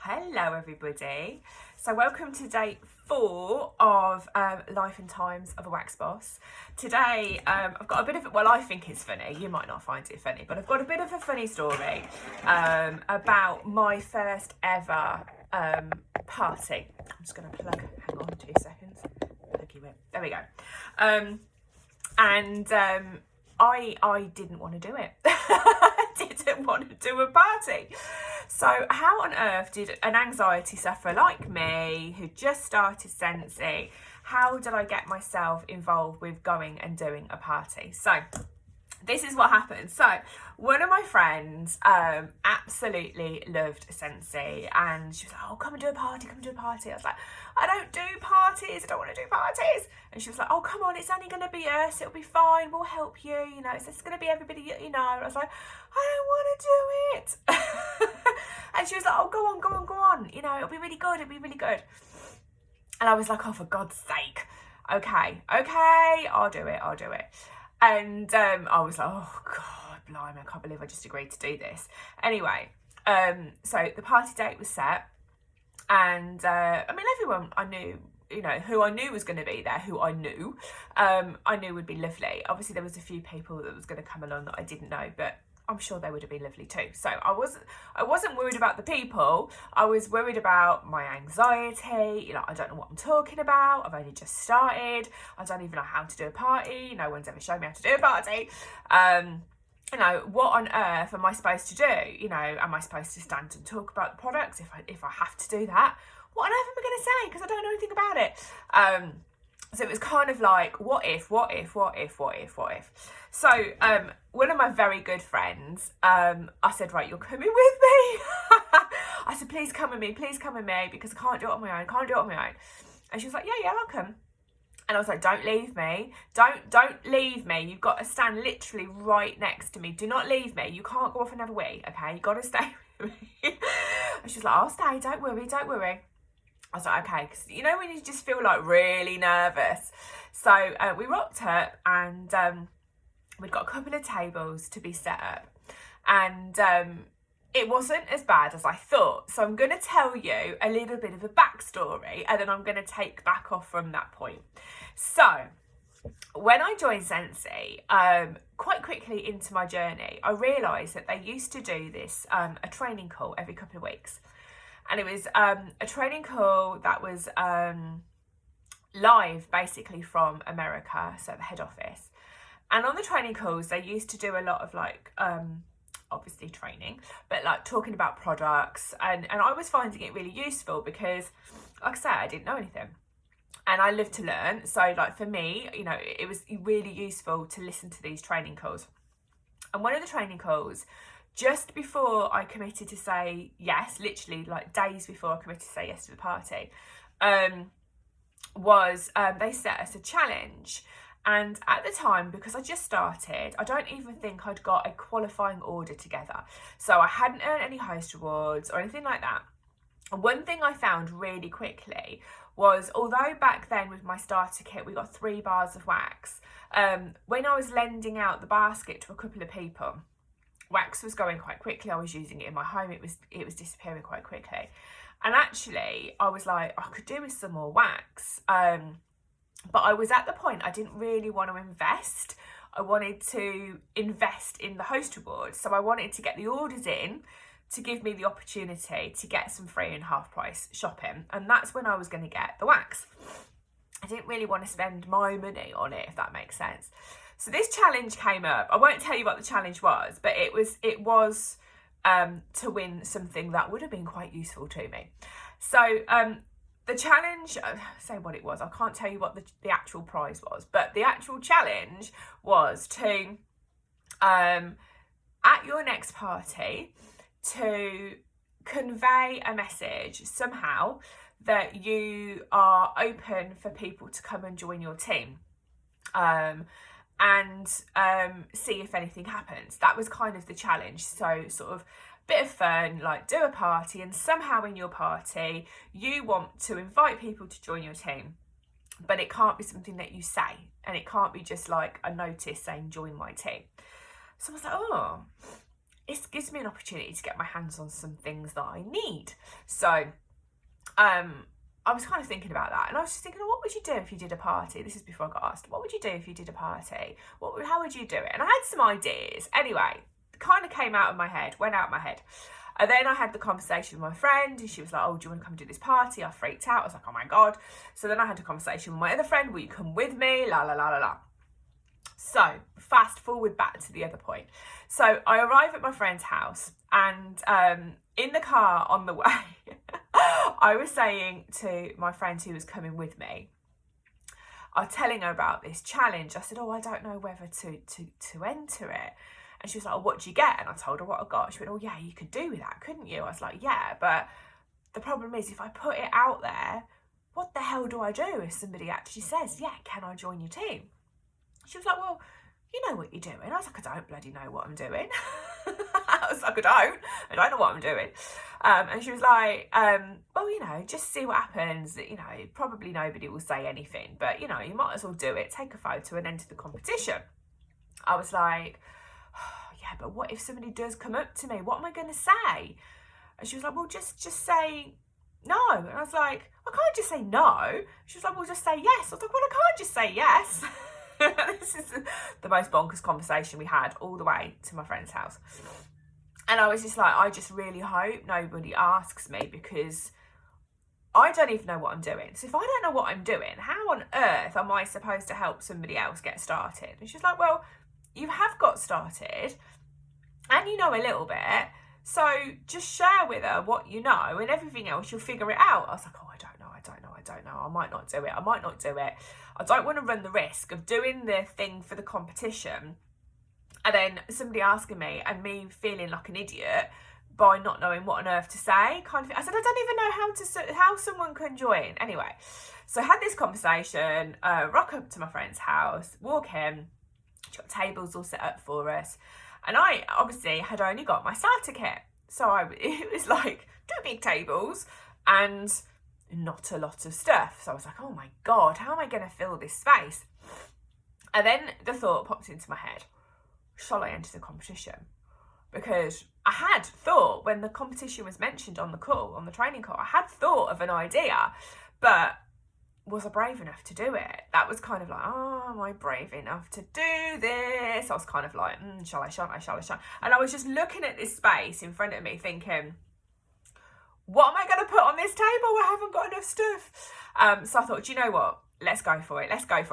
Hello everybody. So welcome to day 4 of Life and Times of a Wax Boss. Today I've got a bit of, well, I think it's funny, you might not find it funny, but I've got a bit of a funny story about my first ever party. I'm just going to plug, hang on 2 seconds, plug you in, there we go. I didn't want to do it. I didn't want to do a party. So how on earth did an anxiety sufferer like me, who just started Scentsy, how did I get myself involved with going and doing a party? So this is what happened. So one of my friends absolutely loved Scentsy, and she was like, oh, come and do a party, come and do a party. I was like, I don't do parties, I don't want to do parties. And she was like, oh, come on, it's only going to be us, it'll be fine, we'll help you, you know, it's just going to be everybody you know. And I was like, I don't want to do it. And she was like, oh, go on, you know, it'll be really good, And I was like, oh, for God's sake, okay, I'll do it. And I was like, oh God, blimey, I can't believe I just agreed to do this. Anyway, so the party date was set, and I mean, everyone I knew, you know, who I knew was going to be there, I knew would be lovely. Obviously there was a few people that was going to come along that I didn't know, but I'm sure they would have been lovely too. So I wasn't worried about the people. I was worried about my anxiety. You know, I don't know what I'm talking about. I've only just started. I don't even know how to do a party. No one's ever shown me how to do a party. You know, what on earth am I supposed to do? You know, am I supposed to stand and talk about the products if I have to do that? What on earth am I going to say? Because I don't know anything about it. So it was kind of like, what if? So one of my very good friends, I said, right, you're coming with me. I said, please come with me, because I can't do it on my own, And she was like, yeah, I'll come. And I was like, don't leave me. Don't leave me. You've got to stand literally right next to me. Do not leave me. You can't go off and have a wee, okay? You've got to stay with me. And she was like, I'll stay, don't worry. I was like, okay, because you know when you just feel like really nervous. So we rocked up, and we'd got a couple of tables to be set up, and it wasn't as bad as I thought. So I'm going to tell you a little bit of a backstory, and then I'm going to take back off from that point. So when I joined Scentsy, quite quickly into my journey, I realised that they used to do this, a training call every couple of weeks. And it was a training call that was live basically from America, so the head office. And on the training calls, they used to do a lot of like, obviously training, but like talking about products. And I was finding it really useful because, like I said, I didn't know anything. And I love to learn. So like for me, you know, it was really useful to listen to these training calls. And one of the training calls, just before I committed to say yes, literally like days before I committed to say yes to the party, was they set us a challenge. And at the time, because I just started, I don't even think I'd got a qualifying order together. So I hadn't earned any host rewards or anything like that. And one thing I found really quickly was, although back then with my starter kit, we got 3 bars of wax, when I was lending out the basket to a couple of people, wax was going quite quickly. I was using it in my home. It was disappearing quite quickly. And actually, I was like, I could do with some more wax. But I was at the point I didn't really want to invest. I wanted to invest in the host rewards. So I wanted to get the orders in to give me the opportunity to get some free and half price shopping. And that's when I was going to get the wax. I didn't really want to spend my money on it, if that makes sense. So this challenge came up. I won't tell you what the challenge was, but it was to win something that would have been quite useful to me. So the challenge, say what it was, I can't tell you what the actual prize was, but the actual challenge was to, at your next party, to convey a message somehow that you are open for people to come and join your team. And see if anything happens. That was kind of the challenge. So sort of bit of fun, like do a party, and somehow in your party you want to invite people to join your team, but it can't be something that you say, and it can't be just like a notice saying join my team. So I was like, oh, it gives me an opportunity to get my hands on some things that I need. So I was kind of thinking about that, and I was just thinking, what would you do if you did a party? This is before I got asked, what would you do if you did a party? How would you do it? And I had some ideas. Anyway, it kind of came out of my head, went out of my head. And then I had the conversation with my friend, and she was like, oh, do you want to come do this party? I freaked out. I was like, oh my God. So then I had a conversation with my other friend, will you come with me? La, la, la, la, la. So fast forward back to the other point. So I arrive at my friend's house, and in the car on the way, I was saying to my friend who was coming with me, I was telling her about this challenge. I said, oh, I don't know whether to enter it. And she was like, oh, what do you get? And I told her what I got. She went, oh yeah, you could do that, couldn't you? I was like, yeah, but the problem is if I put it out there, what the hell do I do if somebody actually says, yeah, can I join your team? She was like, well, you know what you're doing. I was like, I don't bloody know what I'm doing. I was like, I don't know what I'm doing. And she was like, well, you know, just see what happens. You know, probably nobody will say anything, but, you know, you might as well do it. Take a photo and enter the competition. I was like, oh, yeah, but what if somebody does come up to me? What am I going to say? And she was like, well, just say no. And I was like, I can't just say no. She was like, well, just say yes. I was like, well, I can't just say yes. This is the most bonkers conversation we had all the way to my friend's house. And I was just like, I just really hope nobody asks me, because I don't even know what I'm doing. So if I don't know what I'm doing, how on earth am I supposed to help somebody else get started? And she's like, well, you have got started and you know a little bit. So just share with her what you know, and everything else you'll figure it out. I was like, oh, I don't know. I might not do it. I don't want to run the risk of doing the thing for the competition and then somebody asking me and me feeling like an idiot by not knowing what on earth to say, kind of. I said, I don't even know how someone can join. Anyway, so I had this conversation, rock up to my friend's house, walk in, she got tables all set up for us. And I obviously had only got my starter kit. So it was like 2 big tables and not a lot of stuff. So I was like, oh my God, how am I going to fill this space? And then the thought popped into my head, shall I enter the competition? Because I had thought, when the competition was mentioned on the training call, I had thought of an idea, but was I brave enough to do it? That was kind of like, oh, am I brave enough to do this? I was kind of like, shall I, shan't I? And I was just looking at this space in front of me thinking, what am I going to put on this table? I haven't got enough stuff. So I thought, do you know what? Let's go for it.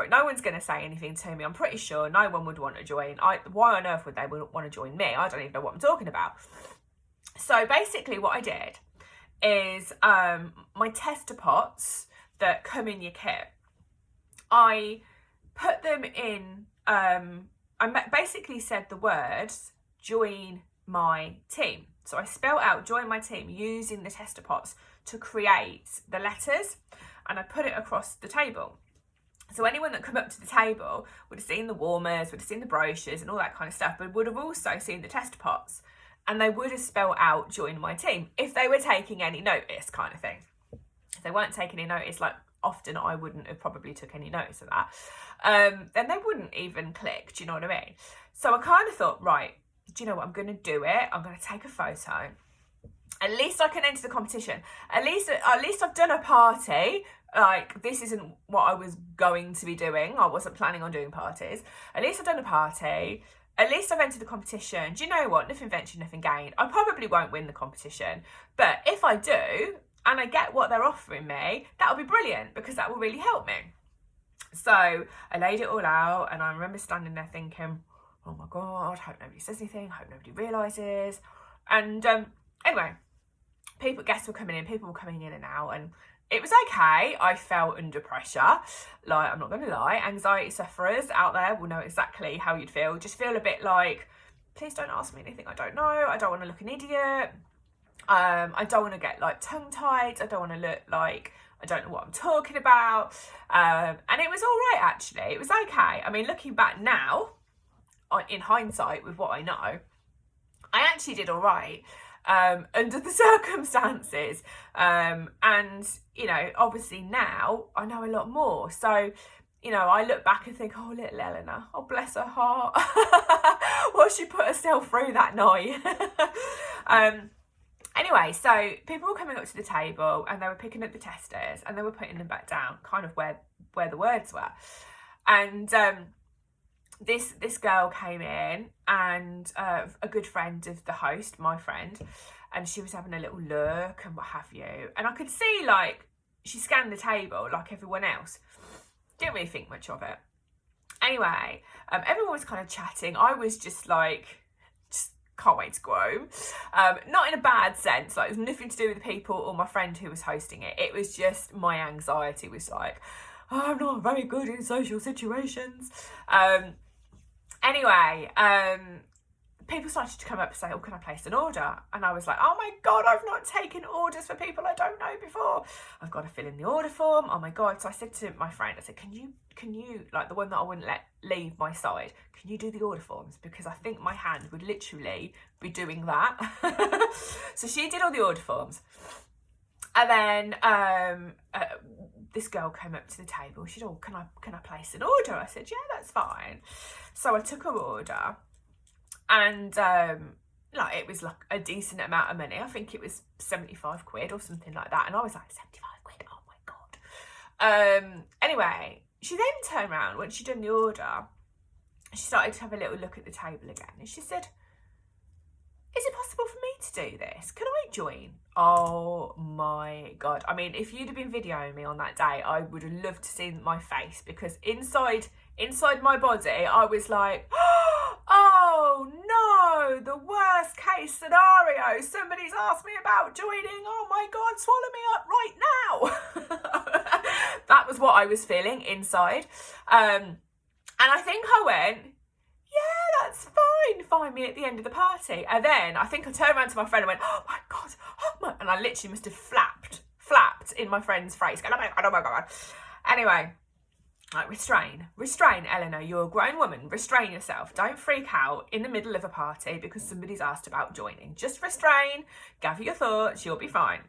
No one's going to say anything to me. I'm pretty sure no one would want to join. Why on earth would they want to join me? I don't even know what I'm talking about. So basically what I did is my tester pots that come in your kit, I put them in, I basically said the words, join my team. So I spelled out join my team using the tester pots to create the letters, and I put it across the table. So anyone that come up to the table would have seen the warmers, would have seen the brochures and all that kind of stuff, but would have also seen the tester pots, and they would have spelled out join my team if they were taking any notice, kind of thing. If they weren't taking any notice, like often I wouldn't have probably took any notice of that, then they wouldn't even click, do you know what I mean? So I kind of thought, right, do you know what, I'm going to do it. I'm going to take a photo. At least I can enter the competition. At least I've done a party. Like, this isn't what I was going to be doing. I wasn't planning on doing parties. At least I've done a party. At least I've entered the competition. Do you know what? Nothing ventured, nothing gained. I probably won't win the competition. But if I do, and I get what they're offering me, that'll be brilliant, because that will really help me. So I laid it all out, and I remember standing there thinking, oh my God, hope nobody says anything, hope nobody realises. And anyway, guests were coming in, people were coming in and out, and it was okay. I felt under pressure. Like, I'm not going to lie, anxiety sufferers out there will know exactly how you'd feel. Just feel a bit like, please don't ask me anything I don't know. I don't want to look an idiot. I don't want to get like tongue-tied. I don't want to look like I don't know what I'm talking about. And it was all right, actually. It was okay. I mean, looking back now, in hindsight, with what I know, I actually did all right under the circumstances. And, you know, obviously now I know a lot more. So you know, I look back and think, oh, little Elena, oh, bless her heart. What she put herself through that night. Anyway, so people were coming up to the table and they were picking up the testers and they were putting them back down, kind of where the words were. And this girl came in, and a good friend of the host, my friend, and she was having a little look and what have you. And I could see, like, she scanned the table like everyone else. Didn't really think much of it. Anyway, everyone was kind of chatting. I was just like, can't wait to go home. Not in a bad sense, like it was nothing to do with the people or my friend who was hosting it. It was just my anxiety was like, oh, I'm not very good in social situations. Anyway, people started to come up and say, oh, can I place an order? And I was like, oh my God, I've not taken orders for people I don't know before. I've got to fill in the order form. Oh my God. So I said to my friend, I said, can you, like the one that I wouldn't let leave my side, can you do the order forms? Because I think my hand would literally be doing that. So she did all the order forms. And then this girl came up to the table. She said, oh, can I place an order? I said, yeah, that's fine. So I took her order. And like it was like a decent amount of money. I think it was 75 quid or something like that. And I was like, 75 quid, oh my God. Anyway, she then turned around when she'd done the order. She started to have a little look at the table again. And she said, is it possible for me to do this? Can I join? Oh my God. I mean, if you'd have been videoing me on that day, I would have loved to see my face, because inside my body, I was like, oh no, the worst case scenario. Somebody's asked me about joining. Oh my God, swallow me up right now. That was what I was feeling inside. And I think I went, yeah, that's fine. Find me at the end of the party. And then I think I turned around to my friend and went, oh my God, oh my, and I literally must have flapped in my friend's face, going, oh my God. Anyway, like, restrain, Eleanor, you're a grown woman, restrain yourself. Don't freak out in the middle of a party because somebody's asked about joining. Just restrain, gather your thoughts, you'll be fine.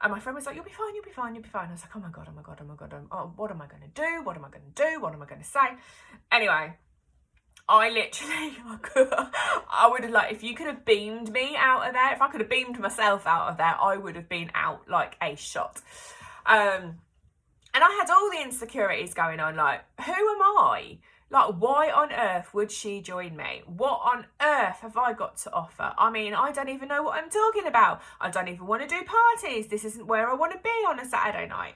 And my friend was like, you'll be fine. I was like, oh my God. Oh, what am I going to do? What am I going to do? What am I going to say? Anyway, I literally, I would have, like, if you could have beamed me out of there, if I could have beamed myself out of there, I would have been out like a shot. And I had all the insecurities going on, like, who am I? Like, why on earth would she join me? What on earth have I got to offer? I mean, I don't even know what I'm talking about. I don't even want to do parties. This isn't where I want to be on a Saturday night.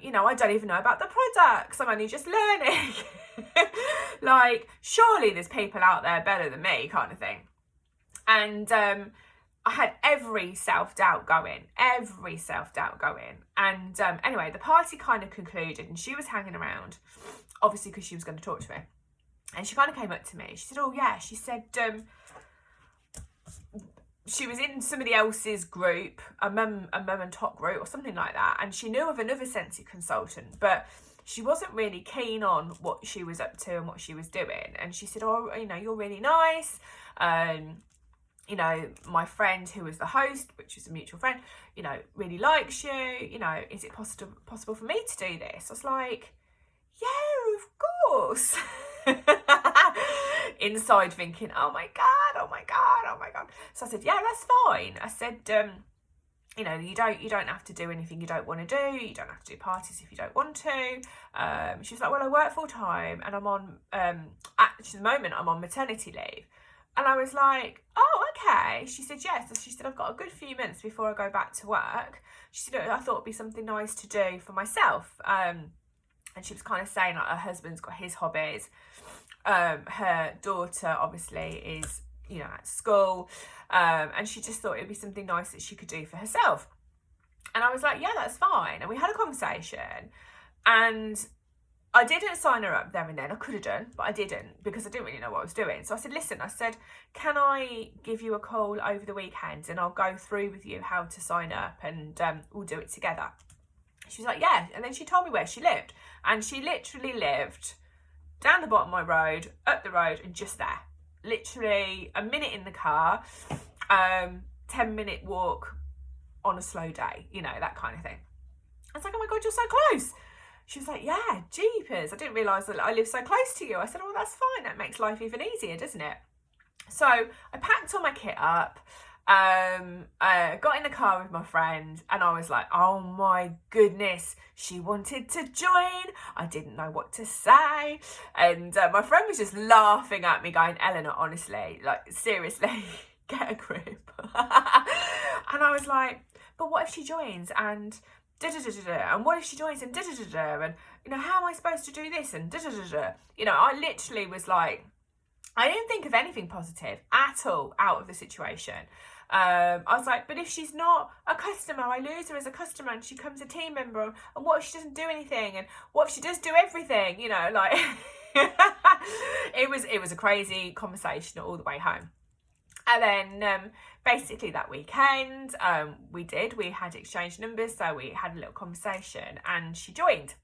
You know, I don't even know about the products. I'm only just learning. Like, surely there's people out there better than me, kind of thing. And I had every self-doubt going. And anyway, the party kind of concluded and she was hanging around, obviously because she was going to talk to me. And she kind of came up to me. She said, oh yeah, she said, she was in somebody else's group, a mum and top group or something like that. And she knew of another Scentsy consultant, but she wasn't really keen on what she was up to and what she was doing. And she said, oh, you know, you're really nice. You know, my friend who was the host, which is a mutual friend, you know, really likes you. You know, is it possible for me to do this? I was like, yeah, of course. Inside thinking, oh my God. So I said, yeah, that's fine. I said, you know, you don't have to do anything you don't want to do. You don't have to do parties if you don't want to. She was like, well, I work full time and I'm on, at the moment, I'm on maternity leave. And I was like, oh, okay. She said, yes. So she said, I've got a good few months before I go back to work. She said, I thought it'd be something nice to do for myself. And she was kind of saying, like, her husband's got his hobbies. Her daughter, obviously, is, you know, at school. And she just thought it'd be something nice that she could do for herself. And I was like, yeah, that's fine. And we had a conversation. And I didn't sign her up there and then. I could have done, but I didn't because I didn't really know what I was doing. So I said, listen, I said, can I give you a call over the weekend and I'll go through with you how to sign up and we'll do it together. She was like, yeah. And then she told me where she lived. And she literally lived down the bottom of my road, up the road and just there. Literally a minute in the car, 10-minute walk on a slow day, you know, that kind of thing. I was like, oh my God, you're so close. She was like, yeah, jeepers, I didn't realise that I live so close to you. I said, oh, that's fine. That makes life even easier, doesn't it? So I packed all my kit up, got in the car with my friend, and I was like, oh my goodness, she wanted to join. I didn't know what to say. And my friend was just laughing at me going, Elena, honestly, like, seriously, get a grip. And I was like, but what if she joins and da-da-da-da-da, and what if she joins and da-da-da-da, and, you know, how am I supposed to do this and da-da-da-da? You know, I literally was like, I didn't think of anything positive at all out of the situation. I was like, but if she's not a customer, I lose her as a customer and she becomes a team member, and what if she doesn't do anything, and what if she does do everything, you know, like it was a crazy conversation all the way home. And then basically that weekend we had exchanged numbers, so we had a little conversation, and she joined,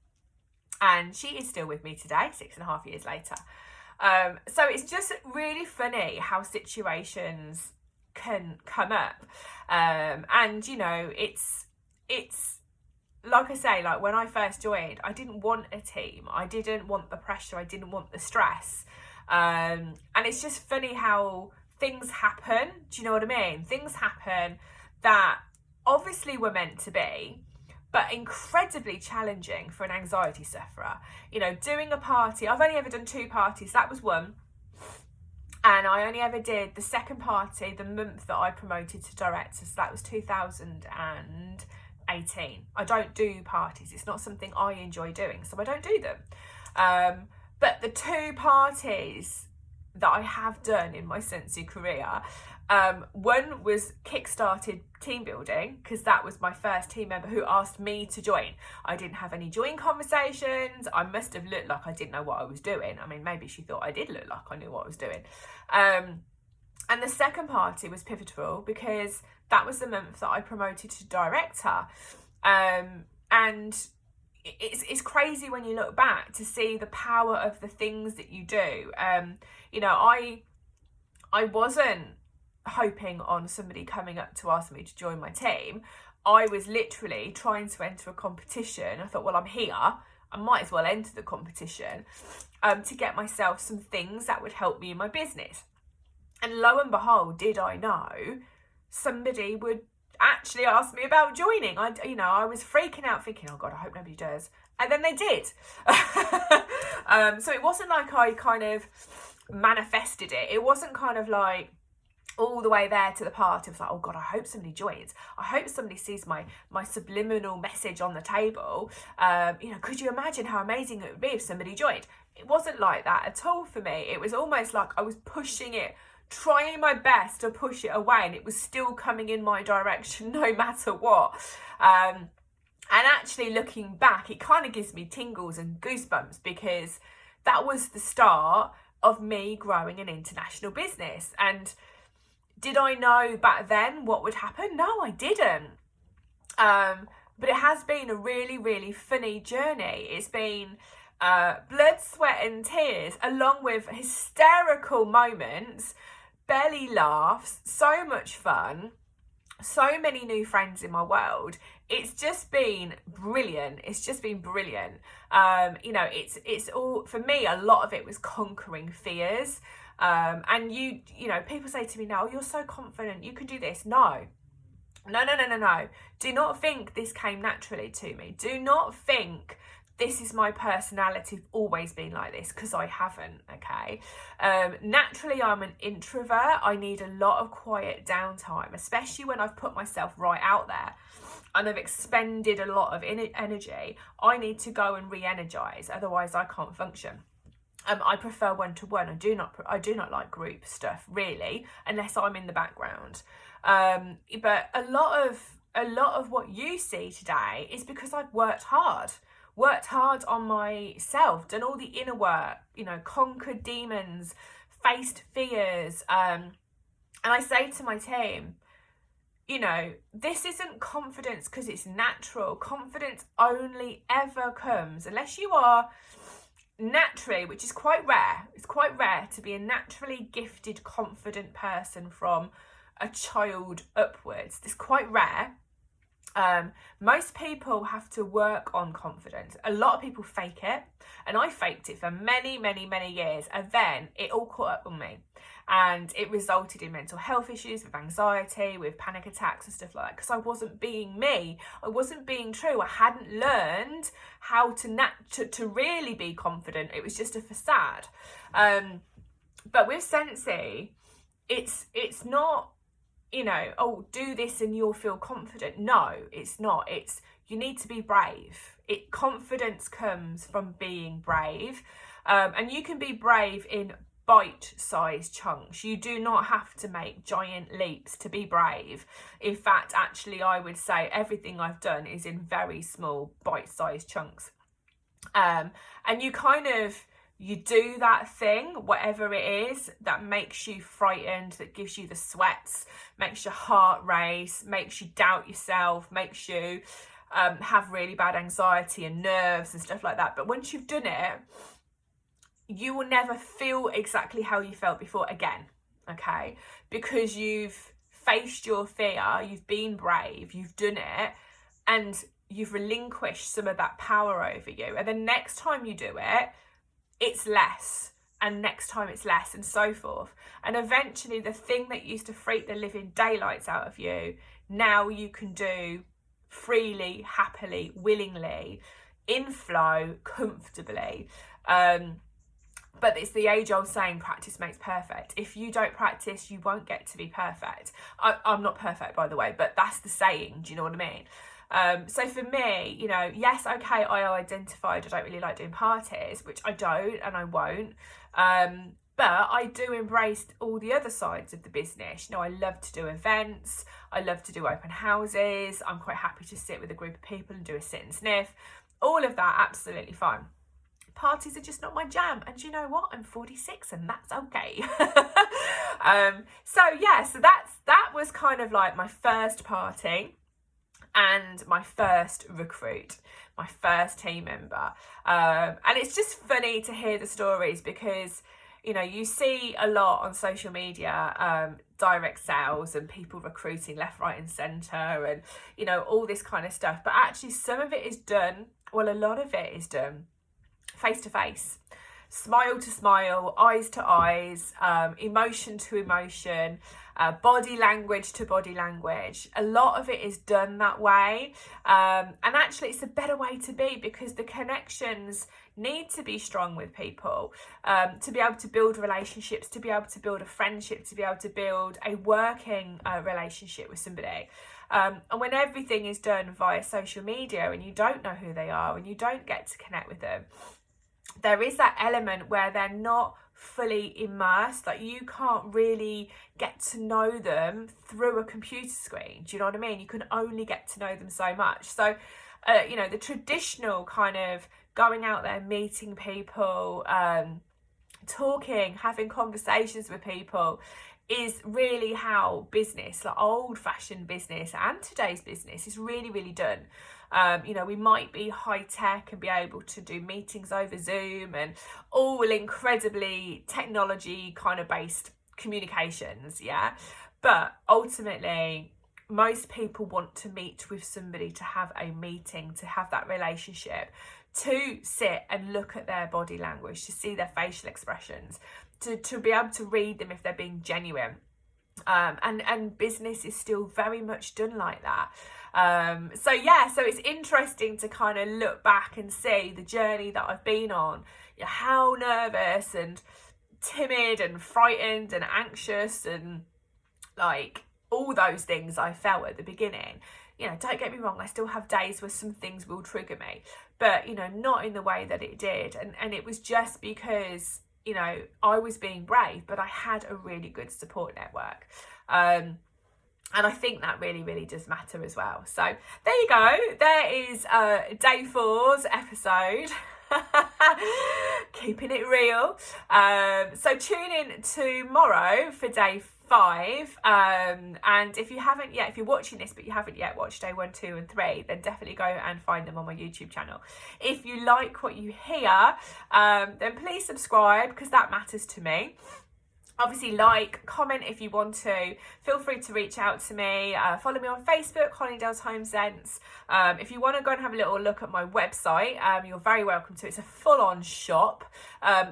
and she is still with me today, 6.5 years later. So it's just really funny how situations can come up, and you know, it's like I say, like when I first joined, I didn't want a team, I didn't want the pressure, I didn't want the stress, and it's just funny how things happen. Do you know what I mean? Things happen that obviously were meant to be, but incredibly challenging for an anxiety sufferer. You know, doing a party, I've only ever done 2 parties, that was one. And I only ever did the second party the month that I promoted to director, so that was 2018. I don't do parties, it's not something I enjoy doing, so I don't do them. But the 2 parties that I have done in my Scentsy career, one was kickstarted team building, because that was my first team member who asked me to join. I didn't have any join conversations. I must have looked like I didn't know what I was doing. I mean, maybe she thought I did look like I knew what I was doing. And the second party was pivotal because that was the month that I promoted to director. And it's crazy when you look back to see the power of the things that you do. You know, I wasn't hoping on somebody coming up to ask me to join my team. I was literally trying to enter a competition. I thought, well, I'm here, I might as well enter the competition to get myself some things that would help me in my business. And lo and behold, did I know, somebody would actually ask me about joining. I was freaking out thinking, oh God, I hope nobody does. And then they did. So it wasn't like I kind of manifested it. It wasn't kind of like all the way there to the party. It was like, oh God, I hope somebody joins. I hope somebody sees my subliminal message on the table. You know, could you imagine how amazing it would be if somebody joined? It wasn't like that at all for me. It was almost like I was pushing it, trying my best to push it away, and it was still coming in my direction no matter what. And actually looking back, it kind of gives me tingles and goosebumps, because that was the start of me growing an international business. And did I know back then what would happen? No, I didn't. But it has been a really, really funny journey. It's been blood, sweat and tears, along with hysterical moments, belly laughs, so much fun, so many new friends in my world. It's just been brilliant. It's just been brilliant. You know, it's all, for me, a lot of it was conquering fears. And you know, people say to me now, oh, you're so confident, you can do this. No. Do not think this came naturally to me. Do not think this is my personality, I've always been like this, because I haven't, okay? Naturally, I'm an introvert. I need a lot of quiet downtime, especially when I've put myself right out there and I've expended a lot of energy. I need to go and re-energize, otherwise I can't function. I prefer one-to-one. I do not like group stuff, really, unless I'm in the background. But a lot of what you see today is because I've worked hard on myself, done all the inner work, you know, conquered demons, faced fears. And I say to my team, you know, this isn't confidence because it's natural. Confidence only ever comes, unless you are naturally, which is quite rare. It's quite rare to be a naturally gifted, confident person from a child upwards. It's quite rare. Most people have to work on confidence. A lot of people fake it, and I faked it for many, many, many years, and then it all caught up on me, and it resulted in mental health issues, with anxiety, with panic attacks and stuff like that, because I wasn't being me. I wasn't being true. I hadn't learned how to really be confident. It was just a facade. But with Scentsy, it's not, you know, oh, do this and you'll feel confident. No, it's not. It's, you need to be brave. Confidence comes from being brave. And you can be brave in bite-sized chunks. You do not have to make giant leaps to be brave. In fact, actually, I would say everything I've done is in very small bite-sized chunks. And you do that thing, whatever it is, that makes you frightened, that gives you the sweats, makes your heart race, makes you doubt yourself, makes you have really bad anxiety and nerves and stuff like that. But once you've done it, you will never feel exactly how you felt before again, okay? Because you've faced your fear, you've been brave, you've done it, and you've relinquished some of that power over you. And the next time you do it, it's less, and next time it's less, and so forth. And eventually the thing that used to freak the living daylights out of you, now you can do freely, happily, willingly, in flow, comfortably. But it's the age-old saying, practice makes perfect. If you don't practice, you won't get to be perfect. I'm not perfect, by the way, but that's the saying. Do you know what I mean? So for me, you know, yes, okay, I identified I don't really like doing parties, which I don't and I won't. But I do embrace all the other sides of the business. You know, I love to do events. I love to do open houses. I'm quite happy to sit with a group of people and do a sit and sniff. All of that, absolutely fine. Parties are just not my jam, and you know what, I'm 46 and that's okay. So that was kind of like my first party and my first recruit, my first team member. And it's just funny to hear the stories, because you know, you see a lot on social media, direct sales and people recruiting left, right and centre, and you know, all this kind of stuff. But actually some of it is done, well, a lot of it is done face to face, smile to smile, eyes to eyes, emotion to emotion, body language to body language. A lot of it is done that way. And actually it's a better way to be, because the connections need to be strong with people, to be able to build relationships, to be able to build a friendship, to be able to build a working relationship with somebody. And when everything is done via social media and you don't know who they are and you don't get to connect with them, there is that element where they're not fully immersed. Like, you can't really get to know them through a computer screen. Do you know what I mean? You can only get to know them so much. So, you know, the traditional kind of going out there, meeting people, talking, having conversations with people is really how business, like old-fashioned business and today's business, is really, really done. You know, we might be high tech and be able to do meetings over Zoom and all incredibly technology kind of based communications, yeah. But ultimately, most people want to meet with somebody, to have a meeting, to have that relationship, to sit and look at their body language, to see their facial expressions, to be able to read them if they're being genuine. And business is still very much done like that. So it's interesting to kind of look back and see the journey that I've been on, how nervous and timid and frightened and anxious and like all those things I felt at the beginning. You know, don't get me wrong, I still have days where some things will trigger me, but you know, not in the way that it did. And it was just because, you know, I was being brave, but I had a really good support network. And I think that really, really does matter as well. So there you go. There is day 4's episode. Keeping it real. So tune in tomorrow for day 5. And if you haven't yet, if you're watching this but you haven't yet watched day 1, 2 and 3, then definitely go and find them on my YouTube channel. If you like what you hear, then please subscribe, because that matters to me. Obviously, like, comment if you want to. Feel free to reach out to me. Follow me on Facebook, Hollingdales Home Scents. If you want to go and have a little look at my website, you're very welcome to. It's a full-on shop.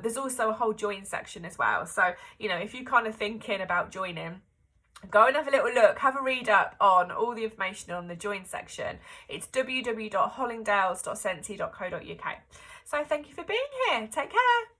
There's also a whole join section as well. So, you know, if you're kind of thinking about joining, go and have a little look, have a read up on all the information on the join section. It's www.hollingdales.scentsy.co.uk. So thank you for being here. Take care.